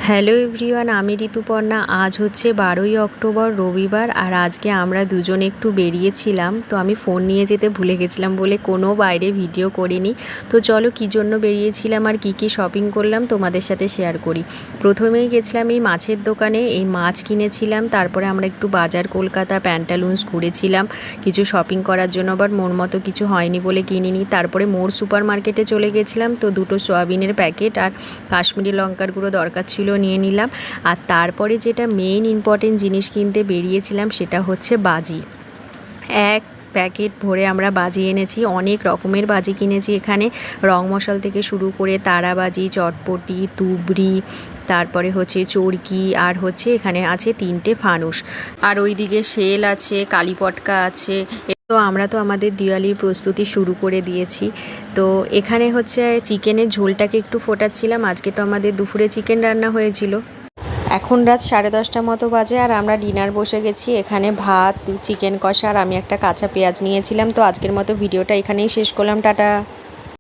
Hello everyone, আমি ঋতুপর্ণা। আজ হচ্ছে 12ই অক্টোবর, রবিবার। আর আজকে আমরা দুজনে একটু বেরিয়েছিলাম, তো আমি ফোন নিয়ে যেতে ভুলে গেছিলাম বলে কোনো বাইরে ভিডিও করিনি। তো চলো কী জন্য বেরিয়েছিলাম আর কি কি শপিং করলাম তোমাদের সাথে শেয়ার করি। প্রথমেই গেছিলাম এই মাছের দোকানে, এই মাছ কিনেছিলাম। তারপরে আমরা একটু বাজার কলকাতা প্যান্টালুন্স ঘুরেছিলাম কিছু শপিং করার জন্য, বাট মন মতো কিছু হয়নি বলে কিনিনি। তারপরে মোর সুপার মার্কেটে চলে গেছিলাম, তো দুটো সয়াবিনের প্যাকেট আর কাশ্মীরি লঙ্কার গুঁড়ো দরকার ছিল, নিয়ে নিলাম। আর তারপরে যেটা মেইন ইম্পর্টেন্ট জিনিস কিনতে বেরিয়েছিলাম সেটা হচ্ছে বাজি। এক প্যাকেট ভরে আমরা বাজি এনেছি, অনেক রকমের বাজি কিনেছি এখানে, রং মশাল থেকে শুরু করে তারাবাজি, চটপটি, তুবড়ি, তারপরে হচ্ছে চরকি, আর হচ্ছে এখানে আছে 3টে ফানুস, আর ওইদিকে শেল আছে, কালীপটকা আছে। তো আমরা তো আমাদের দিওয়ালির প্রস্তুতি শুরু করে দিয়েছি। তো এখানে হচ্ছে চিকেনের ঝোলটাকে একটু ফোটাচ্ছিলাম। আজকে তো আমাদের দুপুরে চিকেন রান্না হয়েছিল। এখন রাত 10:30 মতো বাজে, আর আমরা ডিনার বসে গেছি। এখানে ভাত, চিকেন কষা, আর আমি একটা কাঁচা পেঁয়াজ নিয়েছিলাম। তো আজকের মতো ভিডিওটা এখানেই শেষ করলাম, টাটা।